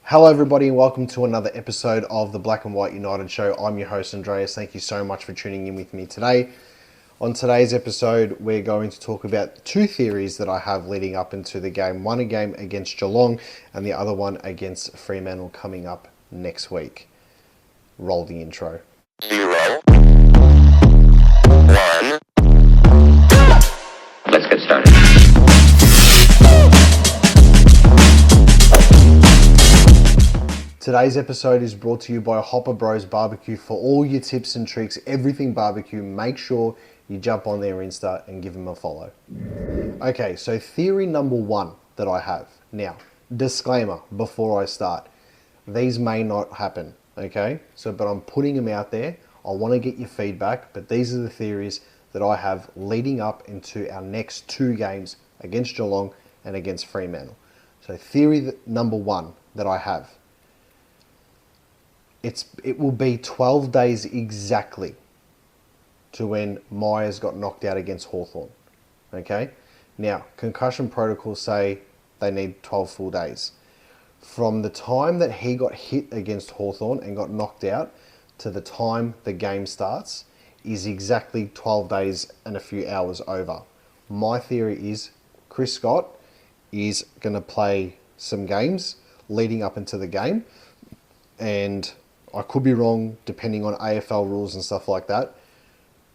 Hello, everybody, and welcome to another episode of the Black and White United Show. I'm your host, Andreas. Thank you so much for tuning in with me today. On today's episode, we're going to talk about two theories that I have leading up into the game. One a game against Geelong, and the other one against Fremantle coming up next week. Roll the intro. 0, 1. Let's get started. Today's episode is brought to you by Hopper Bros Barbecue. For all your tips and tricks, everything barbecue, make sure you jump on their Insta and give them a follow. Okay, so theory number one that I have. Now, disclaimer before I start. These may not happen, okay? But I'm putting them out there. I want to get your feedback, but these are the theories that I have leading up into our next two games against Geelong and against Fremantle. So theory number one that I have. It will be 12 days exactly to when Myers got knocked out against Hawthorn. Okay? Now, concussion protocols say they need 12 full days. From the time that he got hit against Hawthorn and got knocked out to the time the game starts is exactly 12 days and a few hours over. My theory is Chris Scott is going to play some games leading up into the game, and I could be wrong depending on AFL rules and stuff like that.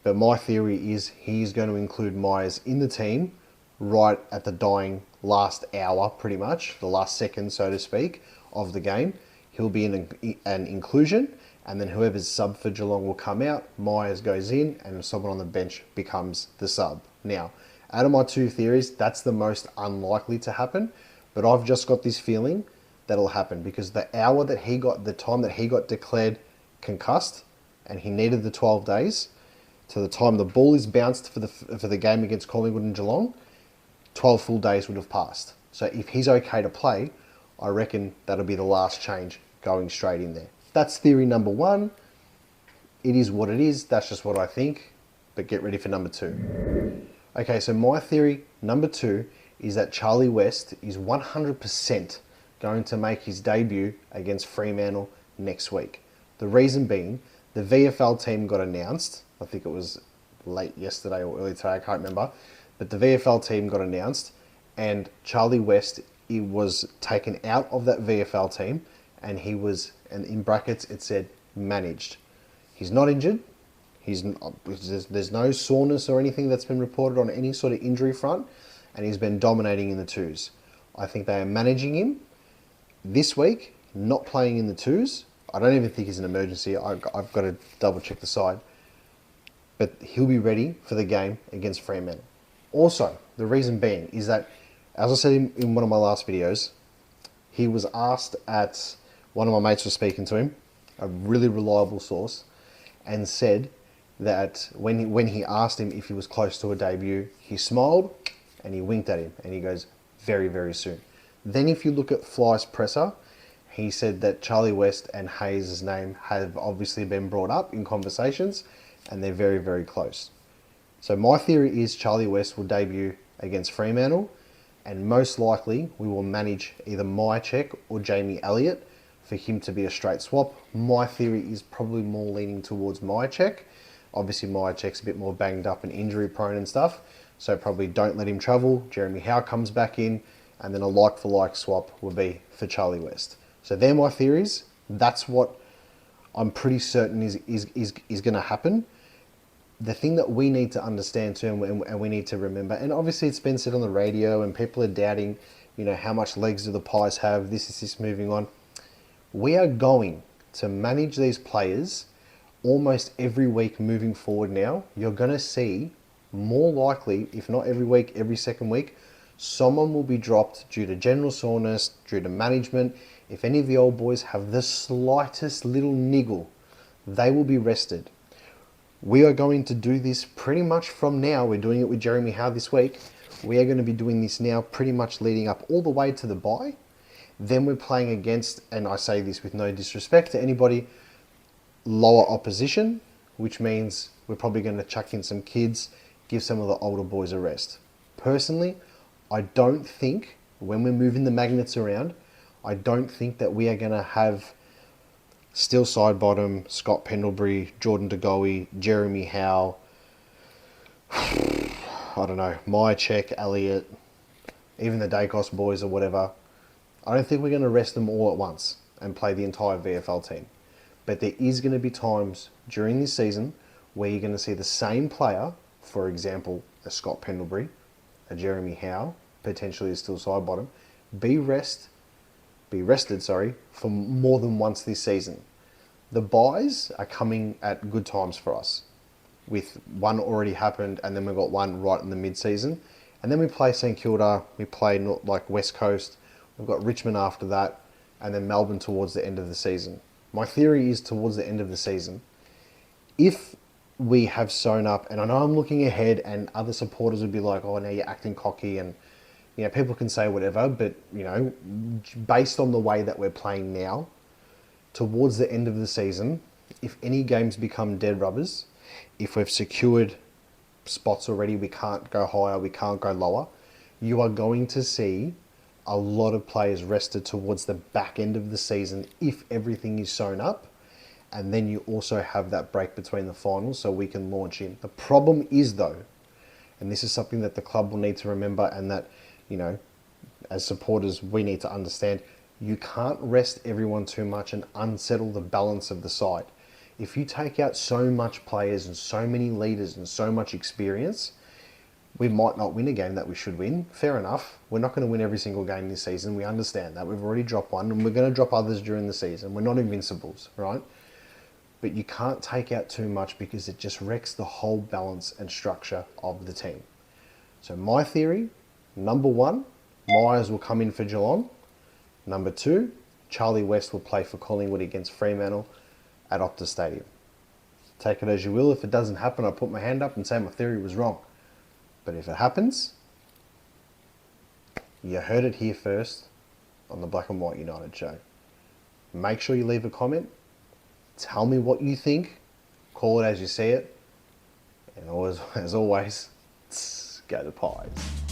But my theory is he's going to include Myers in the team right at the dying last hour, pretty much, the last second, so to speak, of the game. He'll be an inclusion, and then whoever's sub for Geelong will come out, Myers goes in, and someone on the bench becomes the sub. Now, out of my two theories, that's the most unlikely to happen, but I've just got this feeling that'll happen because the time that he got declared concussed and he needed the 12 days to the time the ball is bounced for the game against Collingwood and Geelong, 12 full days would have passed. So if he's okay to play, I reckon that'll be the last change going straight in there. That's theory number one. It is what it is. That's just what I think. But get ready for number two. Okay, so my theory number two is that Charlie West is 100% going to make his debut against Fremantle next week. The reason being, the VFL team got announced. I think it was late yesterday or early today, I can't remember. But the VFL team got announced, and Charlie West, he was taken out of that VFL team, and he was, and in brackets it said managed. He's not injured. There's no soreness or anything that's been reported on any sort of injury front, and he's been dominating in the twos. I think they are managing him this week, not playing in the twos. I don't even think he's an emergency. I've got to double check the side. But he'll be ready for the game against Fremantle. Also, the reason being is that, as I said in one of my last videos, he was asked at, one of my mates was speaking to him, a really reliable source, and said that when he asked him if he was close to a debut, he smiled and he winked at him and he goes, very, very soon. Then if you look at Fly's presser, he said that Charlie West and Hayes' name have obviously been brought up in conversations, and they're very, very close. So my theory is Charlie West will debut against Fremantle, and most likely we will manage either Myercheck or Jamie Elliott for him to be a straight swap. My theory is probably more leaning towards Myercheck. Obviously Myercheck's a bit more banged up and injury prone and stuff, so probably don't let him travel. Jeremy Howe comes back in, and then a like-for-like swap will be for Charlie West. So they're my theories. That's what I'm pretty certain is going to happen. The thing that we need to understand too, and we need to remember, and obviously it's been said on the radio, and people are doubting, how much legs do the Pies have, this is moving on. We are going to manage these players almost every week moving forward now. You're going to see, more likely, if not every week, every second week, someone will be dropped due to general soreness, due to management. If any of the old boys have the slightest little niggle, they will be rested. We are going to do this pretty much from now. We're doing it with Jeremy Howe this week. We are going to be doing this now pretty much leading up all the way to the bye. Then we're playing against, and I say this with no disrespect to anybody, lower opposition, which means we're probably going to chuck in some kids, give some of the older boys a rest. Personally, I don't think when we're moving the magnets around, I don't think that we are going to have Steele Sidebottom, Scott Pendlebury, Jordan De Goey, Jeremy Howe, I don't know, Myercheck, Elliott, even the Dacos boys or whatever. I don't think we're going to rest them all at once and play the entire VFL team. But there is going to be times during this season where you're going to see the same player, for example, a Scott Pendlebury, a Jeremy Howe, potentially a Steele Sidebottom, be rested, for more than once this season. The buys are coming at good times for us, with one already happened, and then we've got one right in the mid-season. And then we play St Kilda, we play West Coast, we've got Richmond after that, and then Melbourne towards the end of the season. My theory is towards the end of the season, if we have sewn up, and I know I'm looking ahead and other supporters would be like, oh, now you're acting cocky, and people can say whatever, but based on the way that we're playing now, towards the end of the season, if any games become dead rubbers, if we've secured spots already, we can't go higher, we can't go lower, you are going to see a lot of players rested towards the back end of the season if everything is sewn up. And then you also have that break between the finals so we can launch in. The problem is though, and this is something that the club will need to remember, and that, as supporters, we need to understand, you can't rest everyone too much and unsettle the balance of the side. If you take out so much players and so many leaders and so much experience, we might not win a game that we should win. Fair enough. We're not going to win every single game this season. We understand that. We've already dropped one and we're going to drop others during the season. We're not invincibles, right? But you can't take out too much because it just wrecks the whole balance and structure of the team. So my theory, number one, Myers will come in for Geelong. Number two, Charlie West will play for Collingwood against Fremantle at Optus Stadium. Take it as you will. If it doesn't happen, I put my hand up and say my theory was wrong. But if it happens, you heard it here first on the Black and White United show. Make sure you leave a comment. Tell me what you think. Call it as you see it. And always, as always, go the Pies.